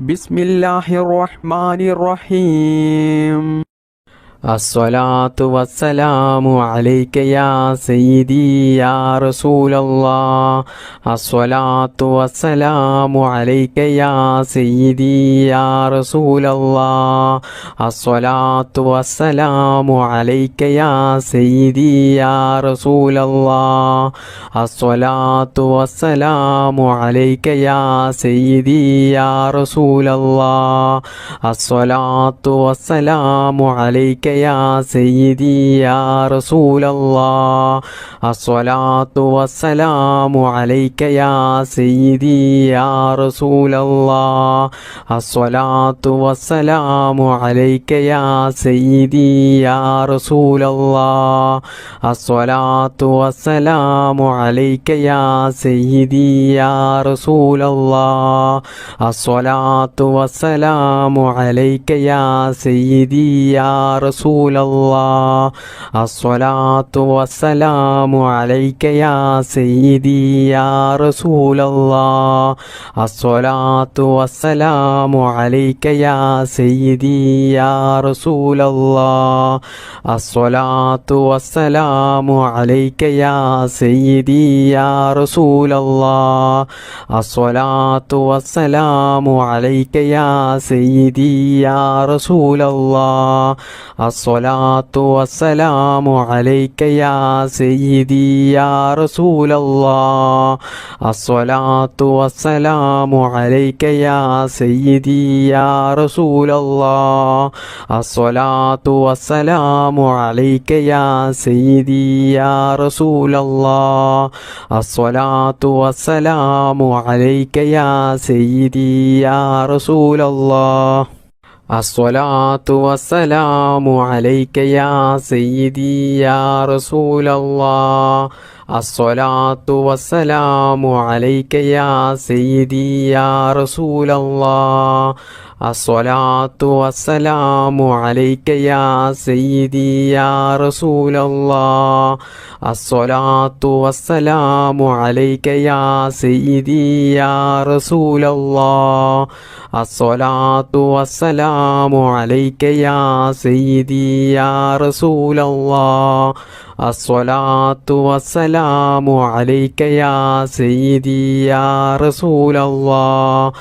ബിസ്മില്ലാഹിർ റഹ്മാനിർ റഹീം. അസ്സലാത്തു വസ്സലാമു അലൈക യാ സയ്യിദി യാ റസൂലല്ലാഹ്. അസ്സലാത്തു വസ്സലാമു അലൈക യാ സയ്യിദി യാ റസൂലല്ലാഹ്. അസ്സലാത്തു വസ്സലാമു അലൈക യാ സയ്യിദി യാ റസൂലല്ലാഹ്. അസ്സലാത്തു വസ്സലാമു അലൈക യാ സയ്യിദി യാ റസൂലല്ലാഹ്. അസ്സലാത്തു വസ്സലാമു അലൈക യാ സയ്യിദി യാ റസൂലല്ലാഹ്. അസ്സലാത്തു വസ്സലാമു അലൈക യാ സയ്യിദി യാ റസൂലല്ലാഹ്. അസ്സലാത്തു വസ്സലാമു അലൈക യാ സയ്യിദി യാ റസൂലല്ലാഹ്. അസ്സലാത്തു വസ്സലാമു അലൈക യാ സയ്യിദി യാ റസൂലല്ലാഹ്. അസ്സലാത്തു വസ്സലാമു അലൈക യാ സയ്യിദി യാ റസൂലല്ലാഹ്. അസ്സലാത്തു വസ്സലാമു അലൈക യാ സയ്യിദി യാ റസൂലല്ലാഹ്. അസ്സലാത്തു വസ്സലാമു അലൈക യാ സയ്യിദി യാ റസൂലല്ലാഹ്. അസ്സലാത്തു വസ്സലാമു അലൈക യാ സയ്യിദി യാ റസൂലല്ലാഹ്. അസ്സലാത്തു വസ്സലാമു അലൈക യാ സയ്യിദി യാ റസൂലല്ലാഹ്. അസ്സലാത്തു വസ്സലാമു അലൈക യാ സയ്യിദി യാ റസൂലല്ലാഹ്. അസ്സലാത്തു വസ്സലാമു അലൈക യാ സയ്യിദി യാ റസൂലല്ലാഹ്. അസ്സലാത്തു വസ്സലാമു അലൈക യാ സയ്യിദി യാ റസൂലല്ലാഹ്. അസ്സലാത്തു വസ്സലാമു അലൈക യാ സയ്യിദി യാ റസൂലല്ലാഹ്. അസ്സലാത്തു വസ്സലാമു അലൈക യാ സയ്യിദി യാ റസൂലല്ലാഹ്. അസ്സലാത്തു വസ്സലാമു അലൈക യാ സയ്യിദി യാ റസൂലല്ലാഹ്. അസ്സലാത്തു വസ്സലാമു അലൈക യാ സയ്യിദി യാ റസൂലല്ലാഹ്. അസ്സലാത്തു വസ്സലാമു അലൈക യാ സയ്യിദി യാ റസൂലല്ലാഹ്. അസ്സലാത്തു വസ്സലാമു അലൈക യാ സയ്യിദി യാ റസൂലല്ലാഹ്. അസ്സലാത്തു വസ്സലാമു അലൈക യാ സയ്യിദി യാ റസൂലല്ലാഹ്. അസ്സലാത്തു വസ്സലാമു അലൈക യാ സയ്യിദി യാ റസൂലല്ലാഹ്.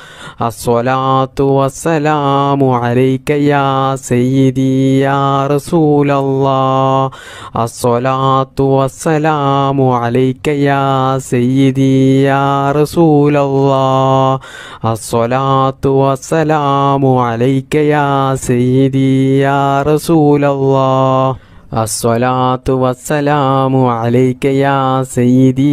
അസ്സലാത്തു വസ്സലാമു അലൈക യാ സയ്യിദി യാ റസൂലല്ലാഹ്. അസ്സലാത്തു വസ്സലാമു അലൈക യാ സയ്യിദി യാ റസൂലല്ലാഹ്. അസ്സലാത്തു വസ്സലാമു അലൈക യാ സയ്യിദി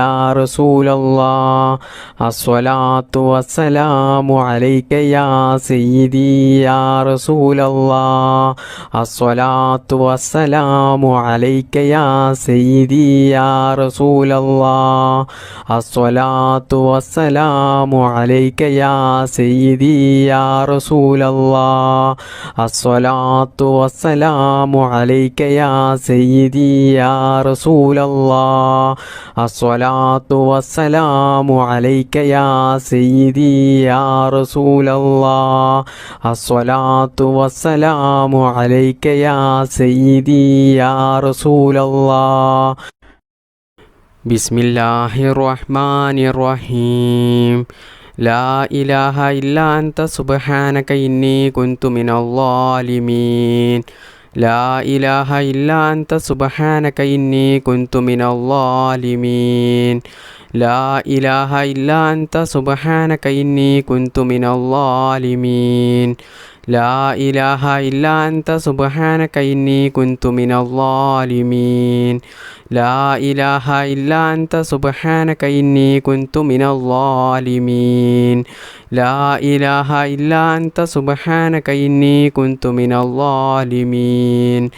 യാ റസൂലല്ലാഹ്. അസ്സലാത്തു വസ്സലാമു അലൈക യാ സയ്യിദി യാ റസൂലല്ലാഹ്. അസ്സലാത്തു വസ്സലാമു അലൈക യാ സയ്യിദി യാ റസൂലല്ലാഹ്. അസ്സലാത്തു വസ്സലാമു അലൈക യാ സയ്യിദി യാ റസൂലല്ലാഹ്. അസ്സലാത്തു വസ്സലാമു അലൈക യാ സയ്യിദി യാ റസൂലല്ലാഹ്. അസ്സലാത്തു വസ്സലാമു അലൈക യാ സയ്യിദി യാ റസൂലല്ലാഹ്. അസ്സലാത്തു വസ്സലാമു അലൈക യാ സയ്യിദി യാ റസൂലല്ലാഹ്. ബിസ്മില്ലാഹിർ റഹ്മാനിർ റഹീം. ലാ ഇലാഹ ഇല്ലാ അൻത സുബ്ഹാനക ഇന്നി കുൻതു മിനൽ ളാലിമീൻ. ലാ ഇലാഹ ഇല്ലാ അൻത സുബ്ഹാനക ഇന്നി കുൻതു മിനൽ ളാലിമീൻ. ലാ ഇലാഹ ഇല്ലാ അൻത സുബ്ഹാനക ഇന്നി കുൻതു മിനൽ ളാലിമീൻ. ലാ ഇലാഹ ഇല്ലാ അൻത സുബ്ഹാനക ഇന്നി കുൻതു മിനൽ ളാലിമീൻ. ലാ ഇലാഹ ഇല്ലാ അൻത സുബ്ഹാനക ഇന്നി കുൻതു മിനൽ ളാലിമീൻ. ലാ ഇലാഹ ഇല്ലാ അൻത സുബ്ഹാനക ഇന്നി കുൻതു മിനൽ ളാലിമീൻ.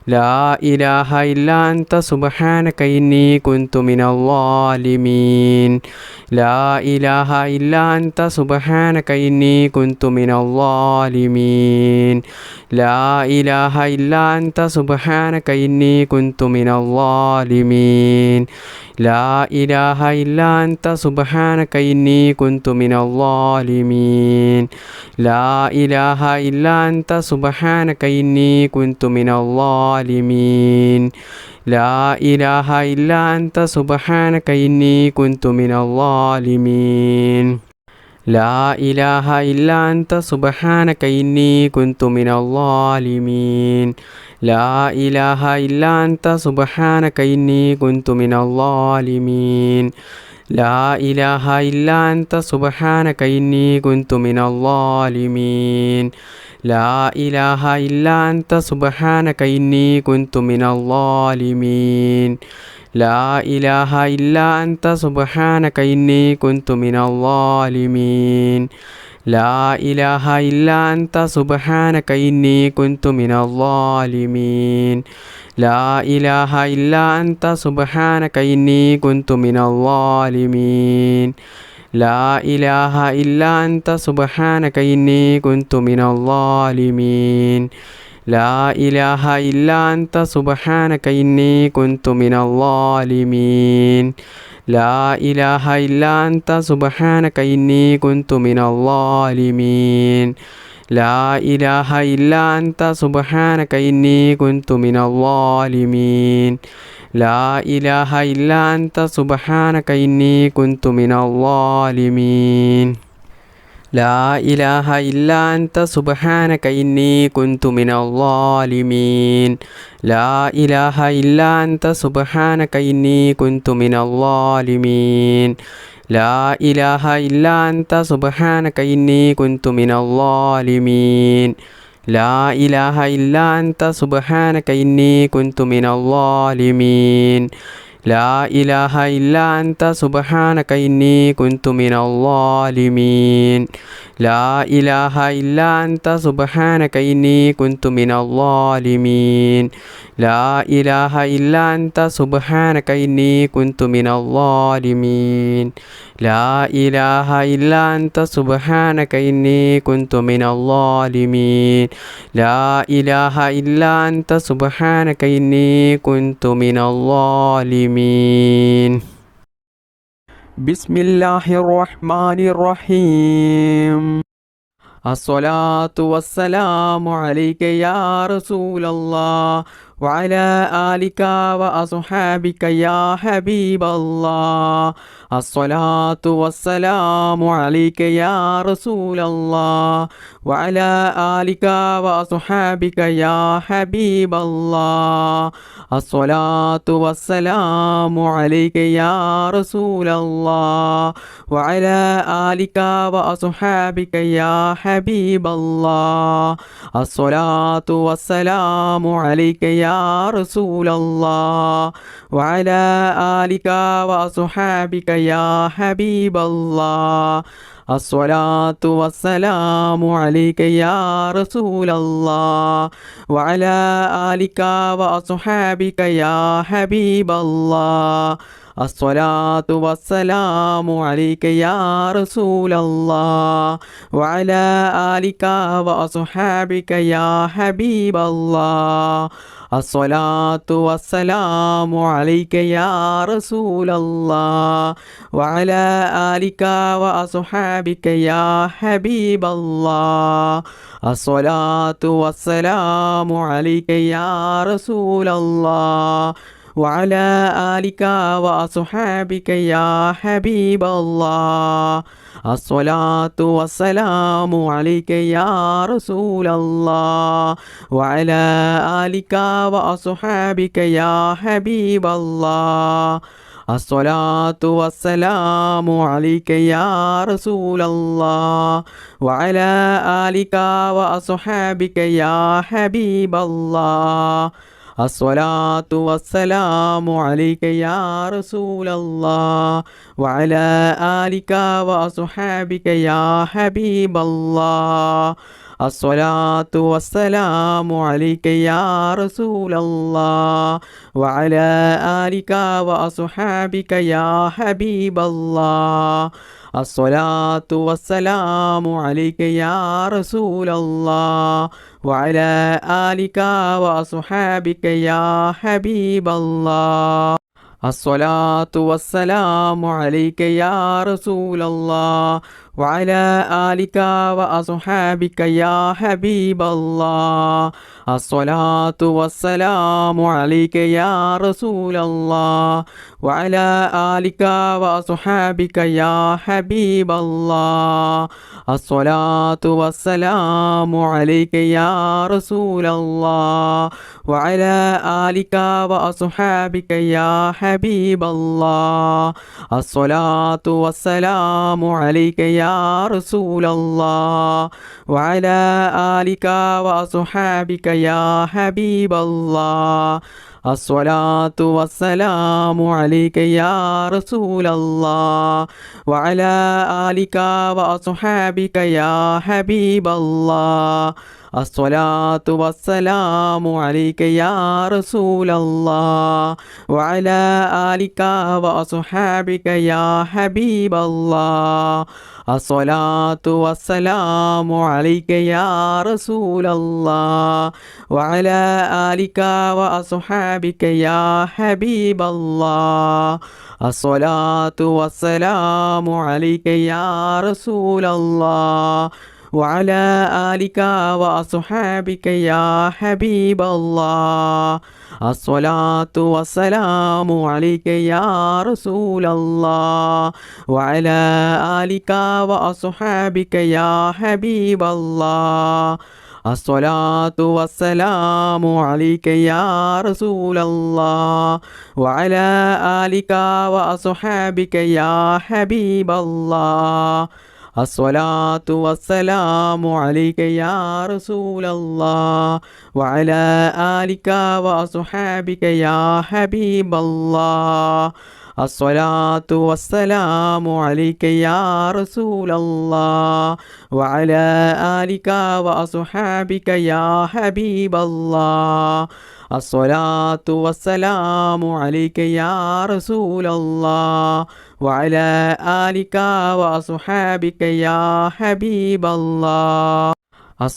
ലാ ഇലാഹ ഇല്ലാ അൻത സുബ്ഹാനക ഇന്നി കുൻതു മിനൽ ളാലിമീൻ. ലാ ഇലാഹ ഇല്ലാ അൻത സുബ്ഹാനക ഇന്നി കുൻതു മിനൽ ളാലിമീൻ. ലാ ഇലാഹ ഇല്ലാ അൻത സുബ്ഹാനക ഇന്നി കുൻതു മിനൽ ളാലിമീൻ. لا إله إلا أنت سبحانك إني كنت من الظالمين لا إله إلا أنت سبحانك إني كنت من الظالمين لا إله إلا أنت سبحانك إني كنت من الظالمين لا إله إلا أنت سبحانك إني كنت من الظالمين لا إله إلا أنت سبحانك إني كنت من الظالمين لا إله إلا أنت سبحانك إني كنت من الظالمين لا إله إلا أنت سبحانك إني كنت من الظالمين لا إله إلا أنت سبحانك إني كنت من الظالمين لا إله إلا أنت سبحانك إني كنت من الظالمين لا إله إلا أنت سبحانك إني كنت من الظالمين لا إله إلا أنت سبحانك إني كنت من الظالمين لا إله إلا أنت سبحانك إني كنت من الظالمين لا إله إلا أنت سبحانك إني كنت من الظالمين لا إله إلا أنت سبحانك إني كنت من الظالمين لا إله إلا أنت سبحانك إني كنت من الظالمين لا إله إلا أنت سبحانك إني كنت من الظالمين لا إله إلا أنت سبحانك إني كنت من الظالمين لا إله إلا أنت سبحانك إني كنت من الظالمين لا إله إلا أنت سبحانك إني كنت من الظالمين لا إله إلا أنت سبحانك إني كنت من الظالمين لا إله إلا أنت سبحانك إني كنت من الظالمين لا إله إلا أنت سبحانك إني كنت من الظالمين لا إله إلا أنت سبحانك إني كنت من الظالمين لا إله إلا أنت سبحانك إني كنت من الظالمين بسم الله الرحمن الرحيم الصلاة والسلام عليك يا رسول الله وعلى آلك وأصحابك يا حبيب الله الصلاة والسلام عليك يا رسول الله وعلى آلك وأصحابك يا حبيب الله الصلاة والسلام عليك يا رسول الله وعلى آلك وأصحابك يا حبيب الله الصلاة والسلام عليك يا رسول الله وعلى آلك وأصحابك يا حبيب الله الصلاة والسلام عليك يا رسول الله وعلى آلك وأصحابك يا حبيب الله الصلاة والسلام عليك يا رسول الله وعلى آلك وأصحابك يا حبيب الله الصلاة والسلام عليك يا رسول الله وعلى آلك وأصحابك يا حبيب الله الصلاة والسلام عليك يا رسول الله وعلى آلك وأصحابك يا حبيب الله الصلاة والسلام عليك يا رسول الله وعلى آلك وأصحابك يا حبيب الله الصلاة والسلام عليك يا رسول الله وعلى آلك وأصحابك يا حبيب الله الصلاة والسلام عليك يا رسول الله وعلى آلك وأصحابك يا حبيب الله الصلاة والسلام عليك يا رسول الله وعلى آلك وأصحابك يا حبيب الله الصلاة والسلام عليك يا رسول الله وعلى آلك وأصحابك يا حبيب الله الصلاة والسلام عليك يا رسول الله وعلى آلك وأصحابك يا حبيب الله الصلاة والسلام عليك يا رسول الله وعلى آلك وأصحابك يا حبيب الله الصلاة والسلام عليك يا رسول الله وعلى آلك وأصحابك يا حبيب الله الصلاة والسلام عليك يا رسول الله وعلى آلك وأصحابك يا حبيب الله الصلاة والسلام عليك يا رسول الله وعلى آلك وأصحابك يا حبيب الله الصلاة والسلام عليك يا رسول الله وعلى آلك وأصحابك يا حبيب الله الصلاة والسلام عليك يا رسول الله وعلى آلك وأصحابك يا حبيب الله الصلاة والسلام عليك يا رسول الله وعلى آلك وأصحابك يا حبيب الله الصلاة والسلام عليك يا رسول الله وعلى آلك وأصحابك يا حبيب الله الصلاة والسلام عليك يا رسول الله وعلى آلك وأصحابك يا حبيب الله الصلاة والسلام عليك يا رسول الله وعلى آلك وأصحابك يا حبيب الله الصلاة والسلام عليك يا رسول الله وعلى آلك وأصحابك يا حبيب الله الصلاة والسلام عليك يا رسول الله وعلى آلك وأصحابك يا حبيب الله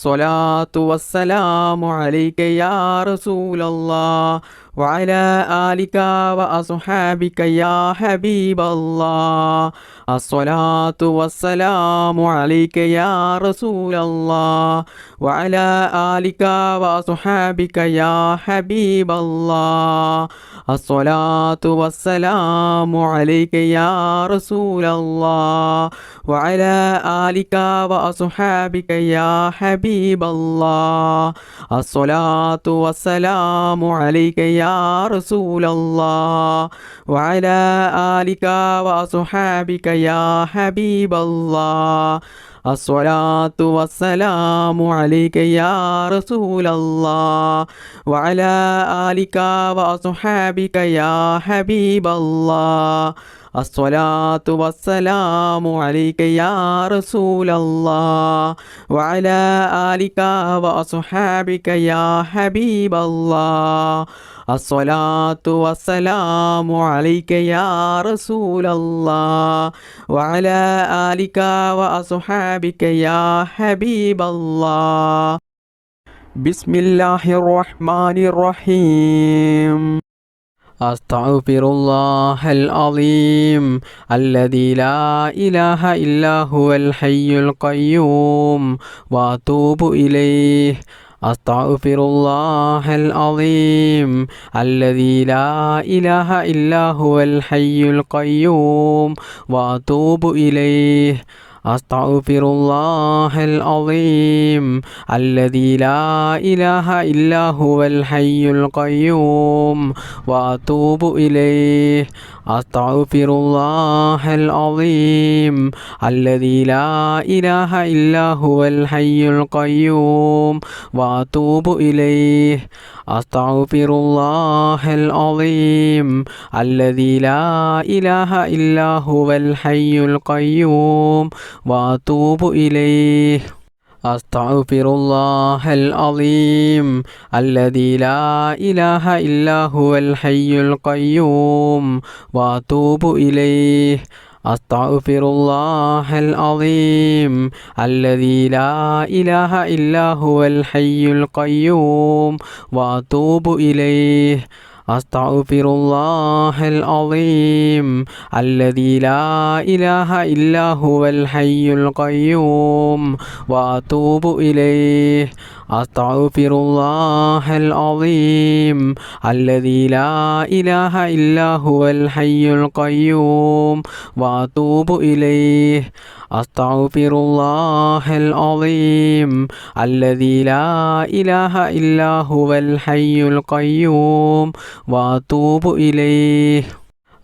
الصلاة والسلام عليك يا رسول الله وعلى آلك وأصحابك يا حبيب الله الصلاة والسلام عليك يا رسول الله وعلى آلك وأصحابك يا حبيب الله الصلاة والسلام عليك يا رسول الله وعلى آلك وأصحابك يا حبيب الله الصلاة والسلام عليك يا رسول الله وعلى آلك وأصحابك يا حبيب الله الصلاة والسلام عليك يا رسول الله وعلى آلك وأصحابك يا حبيب الله الصلاة والسلام عليك يا رسول الله وعلى آلك وأصحابك يا حبيب الله الصلاة والسلام عليك يا رسول الله وعلى آلك وأصحابك يا حبيب الله بسم الله الرحمن الرحيم أستغفر الله العظيم الذي لا إله إلا هو الحي القيوم وأتوب إليه أستغفر الله العظيم الذي لا إله إلا هو الحي القيوم وأتوب إليه أستغفر الله العظيم الذي لا إله إلا هو الحي القيوم وأتوب إليه أستغفر الله العظيم الذي لا إله إلا هو الحي القيوم وأتوب إليه أستغفر الله العظيم الذي لا إله إلا هو الحي القيوم وأتوب إليه أستغفر الله العظيم الذي لا إله إلا هو الحي القيوم وأتوب إليه أستغفر الله العظيم الذي لا إله إلا هو الحي القيوم وأتوب إليه أستغفر الله العظيم الذي لا إله إلا هو الحي القيوم وأتوب إليه. أستغفر الله العظيم الذي لا إله إلا هو الحي القيوم وأتوب إليه. أستغفر الله العظيم الذي لا إله إلا هو الحي القيوم وأتوب إليه.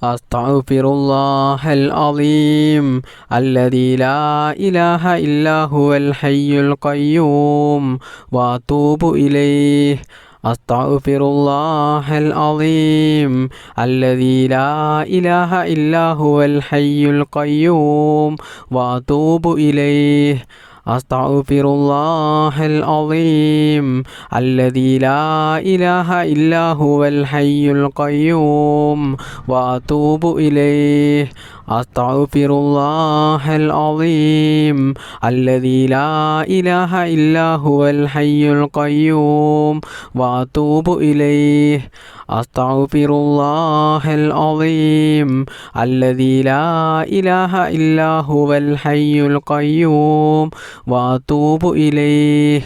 أستغفر الله العظيم الذي لا إله إلا هو الحي القيوم وأتوب إليه. أستغفر الله العظيم الذي لا إله إلا هو الحي القيوم وأتوب إليه. أستغفر الله العظيم الذي لا إله إلا هو الحي القيوم وأتوب إليه. أستغفر الله العظيم الذي لا إله إلا هو الحي القيوم وأتوب إليه. أستغفر الله العظيم الذي لا إله إلا هو الحي القيوم وأتوب إليه.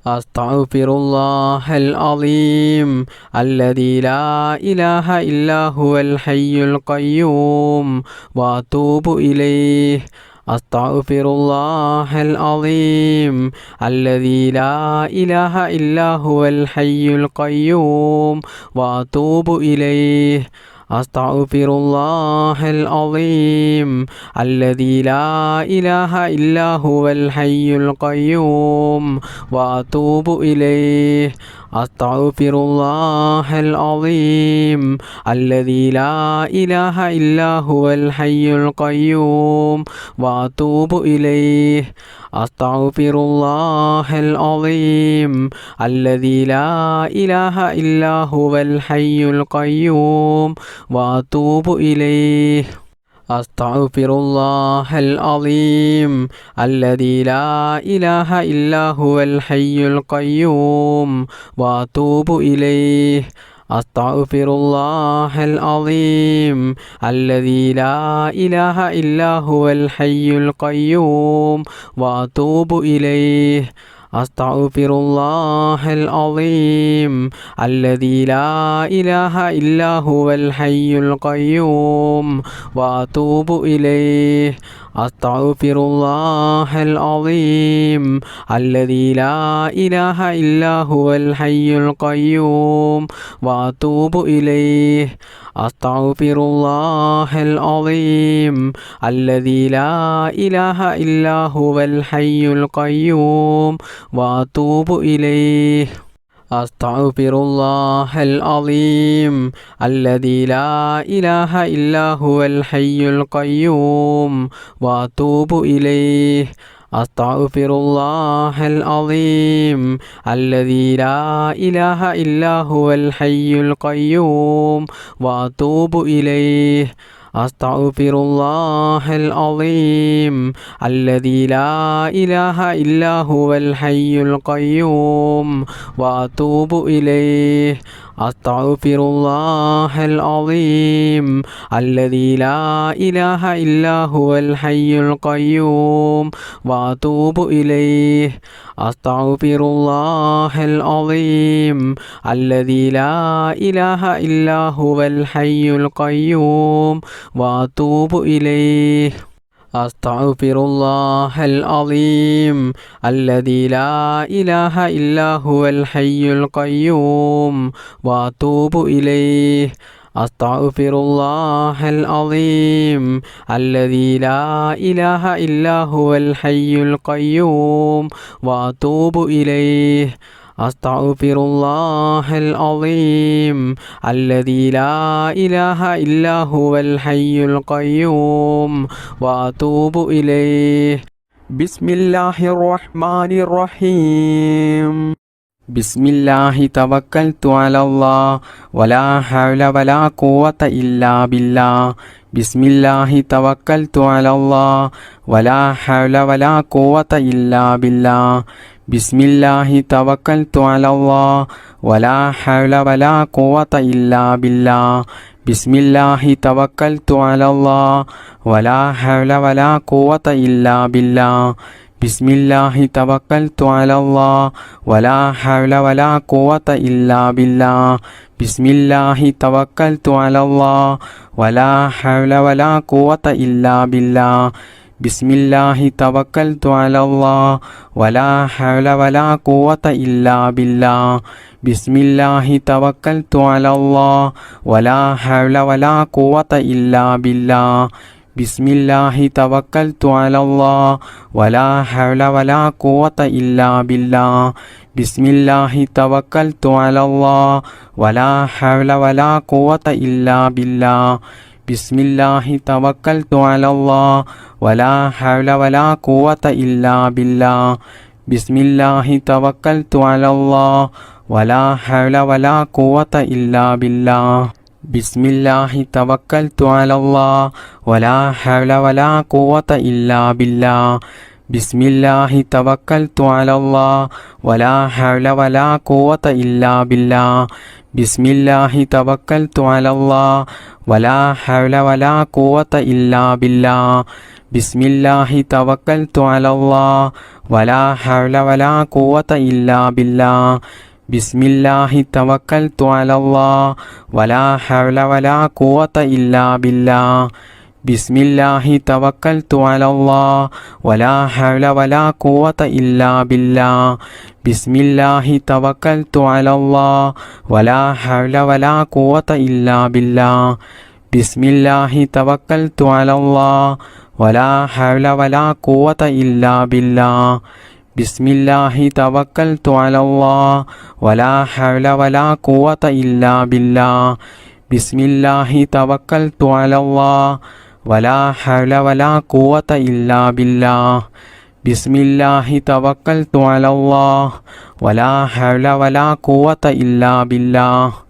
أستغفر الله العظيم الذي لا إله إلا هو الحي القيوم وأتوب إليه. أستغفر الله العظيم الذي لا إله إلا هو الحي القيوم وأتوب إليه. أستغفر الله العظيم الذي لا إله إلا هو الحي القيوم وأتوب إليه. أستغفر الله العظيم الذي لا إله إلا هو الحي القيوم وأتوب إليه. أستغفر الله العظيم الذي لا إله إلا هو الحي القيوم وأتوب إليه. أستغفر الله العظيم الذي لا إله إلا هو الحي القيوم وأتوب إليه. أستغفر الله العظيم الذي لا إله إلا هو الحي القيوم وأتوب إليه. أستغفر الله العظيم الذي لا إله إلا هو الحي القيوم وأتوب إليه. أستغفر الله العظيم الذي لا إله إلا هو الحي القيوم وأتوب إليه. أستغفر الله العظيم الذي لا إله إلا هو الحي القيوم وأتوب إليه. أستغفر الله العظيم الذي لا إله إلا هو الحي القيوم وأتوب إليه. أستغفر الله العظيم الذي لا إله إلا هو الحي القيوم وأتوب إليه. أستغفر الله العظيم الذي لا إله إلا هو الحي القيوم وأتوب إليه. أستغفر الله العظيم الذي لا إله إلا هو الحي القيوم وأتوب إليه. أستغفر الله العظيم الذي لا إله إلا هو الحي القيوم وأتوب إليه. أستغفر الله العظيم الذي لا إله إلا هو الحي القيوم وأتوب إليه. أستغفر الله العظيم الذي لا إله إلا هو الحي القيوم وأتوب إليه. أستغفر الله العظيم الذي لا إله إلا هو الحي القيوم وأتوب إليه. بسم الله الرحمن الرحيم. ബിസ്മില്ലാഹി തവക്കൽതു അലല്ലാഹ് വലാ ഹൗല വലാ ഖുവത ഇല്ലാ ബില്ലാഹ്. ബിസ്മില്ലാഹി തവക്കൽതു അലല്ലാഹ് വലാ ഹൗല വലാ ഖുവത ഇല്ലാ ബില്ലാഹ്. ബിസ്മില്ലാഹി തവക്കൽതു അലല്ലാഹ് വലാ ഹൗല വലാ ഖുവത ഇല്ലാ ബില്ലാഹ്. ബിസ്മില്ലാഹി തവക്കൽതു അലല്ലാഹ് വലാ ഹൗല വലാ ഖുവത ഇല്ലാ ബില്ലാഹ്. ബിസ്മില്ലാഹി തവക്കൽതു അലല്ലാഹ് വലാ ഹൗല വലാ ഖുവത ഇല്ലാ ബില്ലാഹ്. ബിസ്മില്ലാഹി തവക്കൽതു അലല്ലാഹ് വലാ ഹൗല വലാ ഖുവത ഇല്ലാ ബില്ലാഹ്. ബിസ്മില്ലാഹി തവക്കൽതു അലല്ലാഹ് വലാ ഹൗല വലാ ഖുവത ഇല്ലാ ബില്ലാഹ്. ബിസ്മില്ലാഹി തവക്കൽതു അലല്ലാഹ് വലാ ഹൗല വലാ ഖുവത ഇല്ലാ ബില്ലാഹ്. ബിസ്മില്ലാഹി തവക്കൽതു അലല്ലാഹ് വലാ ഹൗല വലാ ഖുവത ഇല്ലാ ബില്ലാഹ്. ബിസ്മില്ലാഹി തവക്കൽതു അലല്ലാഹ് വലാ ഹൗല വലാ ഖുവത ഇല്ലാ ബില്ലാഹ്. ബിസ്മില്ലാഹി തവക്കൽതു അലല്ലാഹ് വലാ ഹൗല വലാ ഖുവത ഇല്ലാ ബില്ലാഹ്. ബിസ്മില്ലാഹി തവക്കൽതു അലല്ലാഹ് വലാ ഹൗല വലാ ഖുവത ഇല്ലാ ബില്ലാഹ്. ബിസ്മില്ലാഹി തവക്കൽതു അലല്ലാഹ് വലാ ഹൗല വലാ ഖുവത ഇല്ലാ ബില്ലാഹ്. ബിസ്മില്ലാഹി തവക്കൽതു അലല്ലാഹ് വലാ ഹൗല വലാ ഖുവത ഇല്ലാ ബില്ലാഹ്. ബിസ്മില്ലാഹി തവക്കൽതു അലല്ലാഹ് വലാ ഹൗല വലാ ഖുവത ഇല്ലാ ബില്ലാഹ്. ബിസ്മില്ലാഹി തവക്കൽതു അലല്ലാഹ് വലാ ഹൗല വലാ ഖുവത ഇല്ലാ ബില്ലാഹ്. ബിസ്മില്ലാഹി തവക്കൽതു അലല്ലാഹ് വലാ ഹൗല വലാ ഖുവത ഇല്ലാ ബില്ലാഹ്. ബിസ്മില്ലാഹി തവക്കൽതു അലല്ലാഹ് വലാ ഹൗല വലാ ഖുവത ഇല്ലാ ബില്ലാഹ്. ബിസ്മില്ലാഹി തവക്കൽതു അലല്ലാഹ് വലാ ഹൗല വലാ ഖുവത ഇല്ലാ ബില്ലാഹ്. ബിസ്മില്ലാഹി തവക്കൽതു അലല്ലാഹ് വലാ ഹൗല വലാ ഖുവത ഇല്ലാ ബില്ലാഹ്. ബിസ്മില്ലാഹി തവക്കൽതു അലല്ലാഹ് വലാ ഹൗല വലാ ഖുവത ഇല്ലാ ബില്ലാഹ്. ബിസ്മില്ലാഹി തവക്കൽതു അലല്ലാഹ് വലാ ഹൗല വലാ ഖുവത ഇല്ലാ ബില്ലാഹ്. ബിസ്മില്ലാഹി തവക്കൽതു അലല്ലാഹ് വലാ ഹൗല വലാ ഖുവത ഇല്ലാ ബില്ലാഹ്. ബിസ്മില്ലാഹി തവക്കൽതു അലല്ലാഹ് വലാ ഹൗല വലാ ഖുവത ഇല്ലാ ബില്ലാഹ്.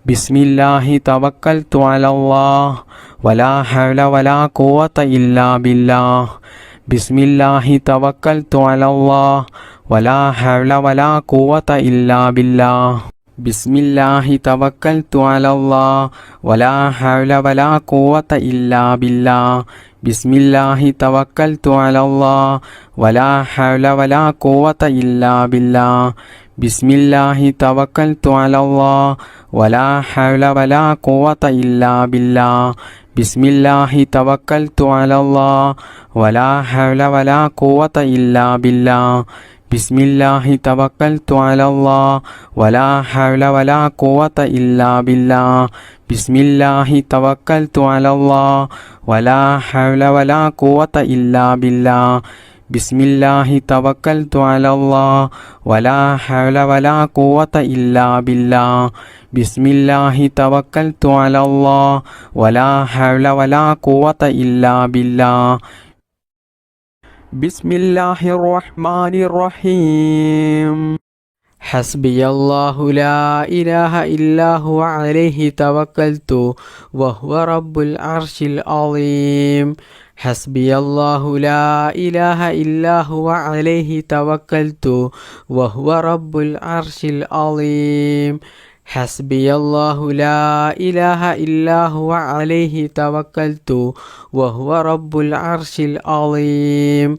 ബിസ്മില്ലാഹി തവക്കൽതു അലല്ലാഹ് വലാ ഹൗല വലാ ഖുവത ഇല്ലാ ബില്ലാഹ്. ബിസ്മില്ലാഹി തവക്കൽതു അലല്ലാഹ് വലാ ഹൗല വലാ ഖുവത ഇല്ലാ ബില്ലാഹ്. ബിസ്മില്ലാഹി തവക്കൽതു അലല്ലാഹ് വലാ ഹൗല വലാ ഖുവത ഇല്ലാ ബില്ലാഹ്. ബിസ്മില്ലാഹി തവക്കൽതു അലല്ലാഹ് വലാ ഹൗല വലാ ഖുവത ഇല്ലാ ബില്ലാഹ്. ബിസ്മില്ലാഹി തവക്കൽതു അലല്ലാഹ് വലാ ഹൗല വലാ ഖുവത ഇല്ലാ ബില്ലാഹ്. ബിസ്മില്ലാഹി തവക്കൽതു അലല്ലാഹ് വലാ ഹൗല വലാ ഖുവത ഇല്ലാ ബില്ലാഹ്. ബിസ്മില്ലാഹി തവക്കൽതു അലല്ലാഹ് വലാ ഹൗല വലാ ഖുവത ഇല്ലാ ബില്ലാഹ്. ബിസ്മില്ലാഹി തവക്കൽതു അലല്ലാഹ് വലാ ഹൗല വലാ ഖുവത ഇല്ലാ ബില്ലാഹ്. ബിസ്മില്ലാഹി തവക്കൽതു അലല്ലാഹ് വലാ ഹൗല വലാ ഖുവത ഇല്ലാ ബില്ലാഹ്. ബിസ്മില്ലാഹിർ റഹ്മാനിർ റഹീം. ഹസ്ബിയല്ലാഹു ലാ ഇലാഹ ഇല്ലാ ഹുവ അലൈഹി തവക്കൽതു വഹുവ റബ്ബുൽ അർശിൽ അളീം. ഹസ്ബിയല്ലാഹു ലാ ഇലാഹ ഇല്ലാ ഹുവ അലൈഹി തവക്കൽതു വഹുവ റബ്ബുൽ അർശിൽ അളീം. ഹസ്ബിയല്ലാഹു ലാ ഇലാഹ ഇല്ലാ ഹുവ അലൈഹി തവക്കൽതു വഹുവ റബ്ബുൽ അർശിൽ അളീം.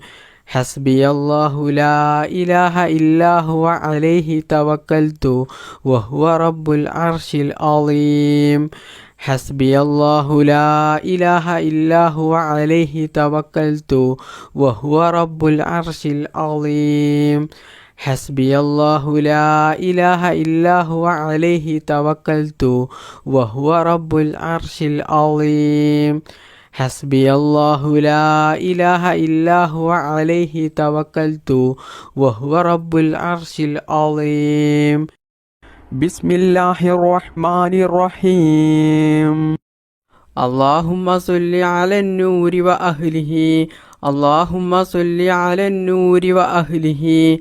ഹസ്ബിയല്ലാഹു ലാ ഇലാഹ ഇല്ലാ ഹുവ അലൈഹി തവക്കൽതു വഹുവ റബ്ബുൽ അർശിൽ അളീം. ഹസ്ബിയല്ലാഹു ലാ ഇലാഹ ഇല്ലാ ഹുവ അലൈഹി തവക്കൽതു വഹുവ റബ്ബുൽ അർശിൽ അളീം. ഹസ്ബിയല്ലാഹു ലാ ഇലാഹ ഇല്ലാ ഹുവ അലൈഹി തവക്കൽതു വഹുവ റബ്ബുൽ അർശിൽ അളീം. ഹസ്ബിയല്ലാഹു ലാ ഇലാഹ ഇല്ലാ ഹുവ അലൈഹി തവക്കൽതു വഹുവ റബ്ബുൽ അർശിൽ അളീം. ബിസ്മില്ലാഹിർ റഹ്മാനിർ റഹീം. അല്ലാഹുമ്മ സ്വല്ലി അലന്നൂരി വ അഹ്ലിഹി. അല്ലാഹുമ്മ സ്വല്ലി അലന്നൂരി വ അഹ്ലിഹി.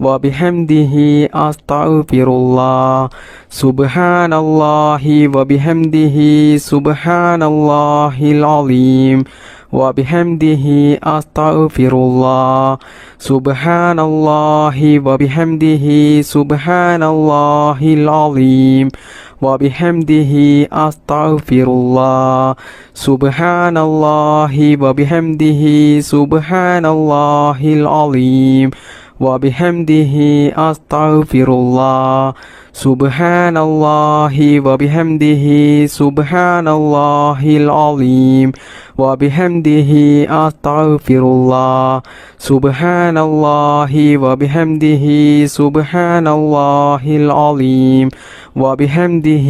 وبحمده أستغفر الله سبحان الله وبحمده سبحان الله العظيم وبحمده أستغفر الله سبحان الله وبحمده سبحان الله العظيم وبحمده أستغفر الله سبحان الله وبحمده سبحان الله العظيم وبحمده أستغفر الله سبحان الله وبحمده سبحان الله العظيم وبحمده أستغفر الله سبحان الله وبحمده سبحان الله العظيم وبحمده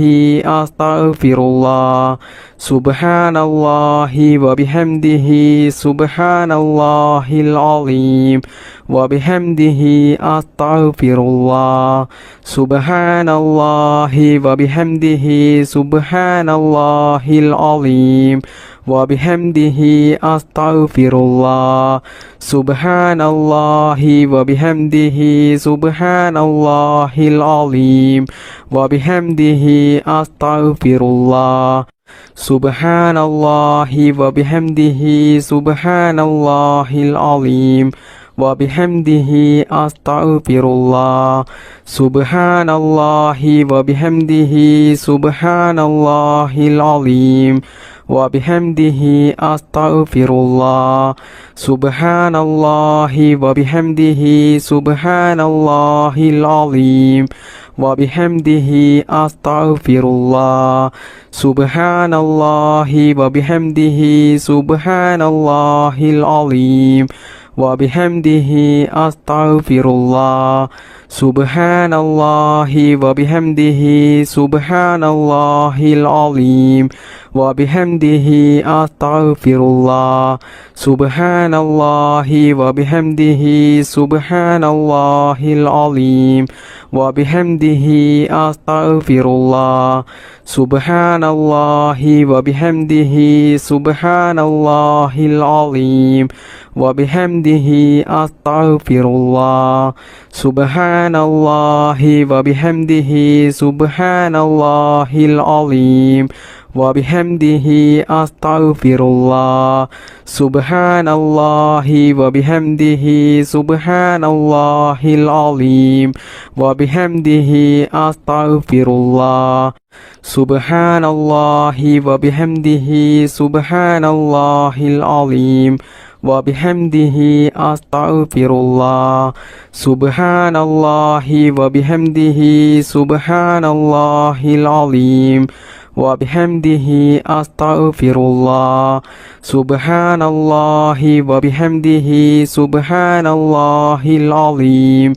أستغفر الله سبحان الله وبحمده سبحان الله العظيم وبحمده أستغفر الله سبحان الله وبحمده سبحان الله العظيم وبحمده أستغفر الله سبحان الله وبحمده سبحان الله العظيم وبحمده أستغفر الله سبحان الله وبحمده سبحان الله العظيم وبحمده أستغفر الله سبحان الله وبحمده سبحان الله العظيم وبحمده أستغفر الله سبحان الله وبحمده سبحان الله العظيم وبحمده أستغفر الله سبحان الله وبحمده سبحان الله العظيم وبحمده أستغفر الله سبحان الله وبحمده سبحان الله العظيم وبحمده أستغفر الله سبحان الله وبحمده سبحان الله العظيم وبحمده أستغفر الله سبحان الله وبحمده سبحان الله العظيم وبحمده أستغفر الله سبحان الله وبحمده سبحان الله العظيم وبحمده أستغفر الله سبحان الله وبحمده سبحان الله العظيم وبحمده أستغفر الله سبحان الله وبحمده سبحان الله العظيم وبحمده أستغفر الله سبحان الله وبحمده سبحان الله العظيم وبحمده أستغفر الله سبحان الله وبحمده سبحان الله العظيم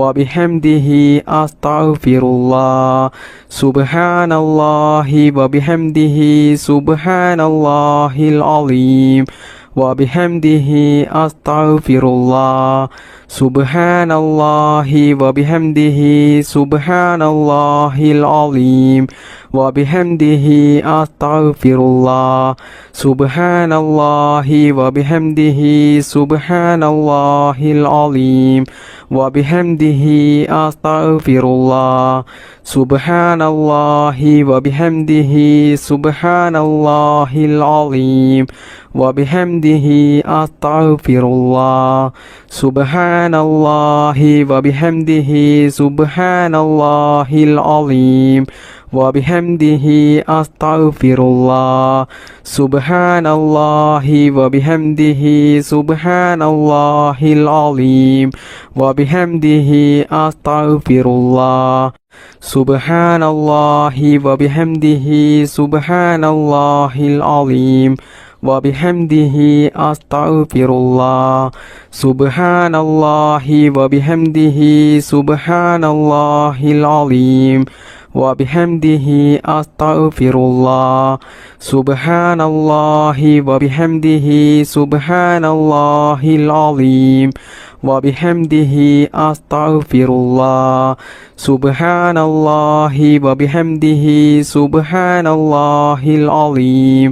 وبحمده أستغفر الله سبحان الله وبحمده سبحان الله العظيم وبحمده أستغفر الله سبحان الله وبحمده سبحان الله العظيم وبحمده أستغفر الله سبحان الله وبحمده سبحان الله العظيم وبحمده أستغفر الله سبحان الله وبحمده سبحان الله العظيم وبحمده أستغفر الله سبحان الله وبحمده سبحان الله العظيم وبحمده أستغفر الله سبحان الله وبحمده سبحان الله العظيم وبحمده أستغفر الله سبحان الله وبحمده سبحان الله العظيم وبحمده أستغفر الله سبحان الله وبحمده سبحان الله العظيم وبحمده أستغفر الله سبحان الله وبحمده سبحان الله العظيم وبحمده أستغفر الله سبحان الله وبحمده سبحان الله العظيم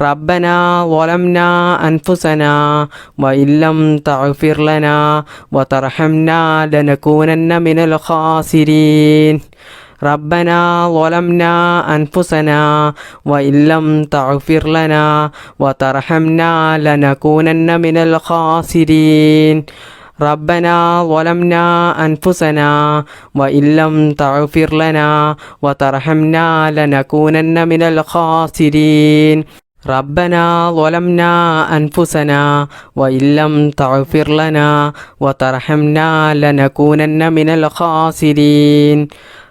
ربنا ظلمنا أنفسنا وإن لم تغفر لنا وترحمنا لنكونن من الخاسرين ربنا ظلمنا أنفسنا وإن لم تغفر لنا وترحمنا لنكونن من الخاسرين ربنا ظلمنا أنفسنا وإن لم تغفر لنا وترحمنا لنكونن من الخاسرين ربنا ظلمنا أنفسنا وإن لم تغفر لنا وترحمنا لنكونن من الخاسرين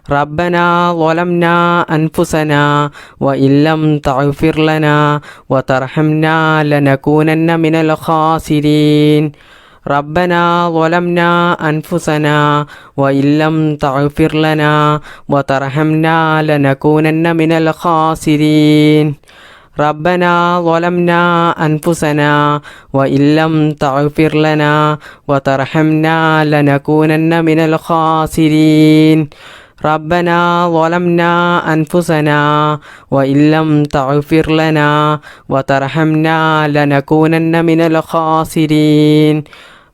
ربنا ظلمنا أنفسنا وإن لم تغفر لنا وترحمنا لنكونن من الخاسرين ربنا ظلمنا أنفسنا وإن لم تغفر لنا وترحمنا لنكونن من الخاسرين ربنا ظلمنا أنفسنا وإن لم تغفر لنا وترحمنا لنكونن من الخاسرين ربنا ظلمنا أنفسنا وإن لم تغفر لنا وترحمنا لنكونن من الخاسرين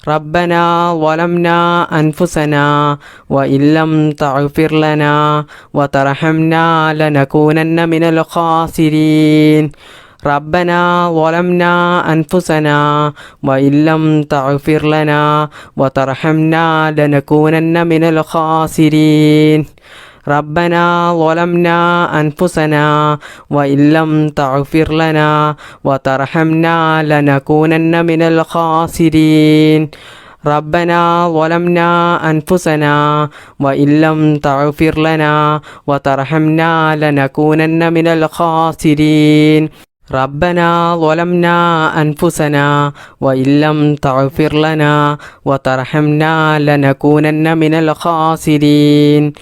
ربنا ظلمنا أنفسنا وإن لم تغفر لنا وترحمنا لنكونن من الخاسرين ربنا ظلمنا أنفسنا وإن لم تغفر لنا وترحمنا لنكونن من الخاسرين ربنا ظلمنا أنفسنا وإن لم تغفر لنا وترحمنا لنكونن من الخاسرين ربنا ظلمنا أنفسنا وإن لم تغفر لنا وترحمنا لنكونن من الخاسرين ربنا ظلمنا أنفسنا وإن لم تغفر لنا وترحمنا لنكونن من الخاسرين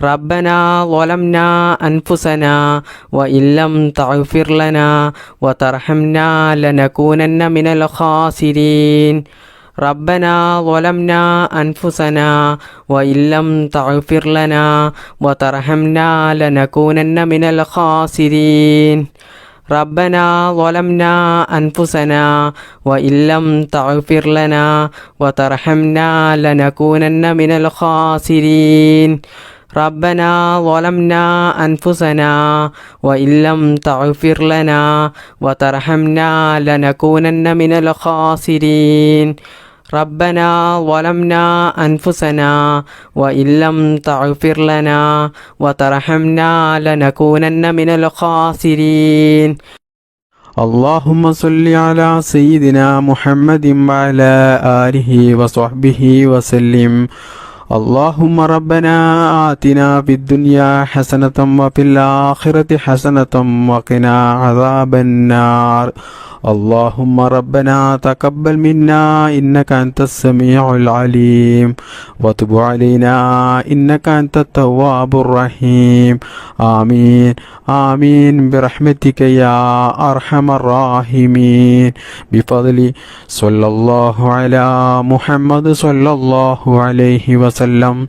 ربنا ظلمنا أنفسنا وإن لم تغفر لنا وترحمنا لنكونن من الخاسرين ربنا ظلمنا أنفسنا وإن لم تغفر لنا وترحمنا لنكونن من الخاسرين ربنا ظلمنا أنفسنا وإن لم تغفر لنا وترحمنا لنكونن من الخاسرين ربنا ظلمنا أنفسنا وإن لم تغفر لنا وترحمنا لنكونن من الخاسرين ربنا ظلمنا أنفسنا وإن لم تغفر لنا وترحمنا لنكونن من الخاسرين اللهم صل على سيدنا محمد وعلى آله وصحبه وسلم اللهم ربنا آتنا في الدنيا حسنة وفي الآخرة حسنة وقنا عذاب النار اللهم ربنا تقبل منا إنك أنت السميع العليم وتب علينا إنك أنت التواب الرحيم آمين آمين برحمتك يا أرحم الراحمين بفضل صلى الله على محمد صلى الله عليه وسلم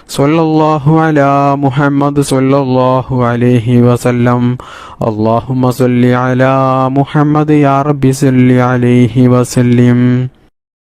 صلى الله على محمد صلى الله عليه وسلم اللهم صل على محمد يا رب صل عليه وسلم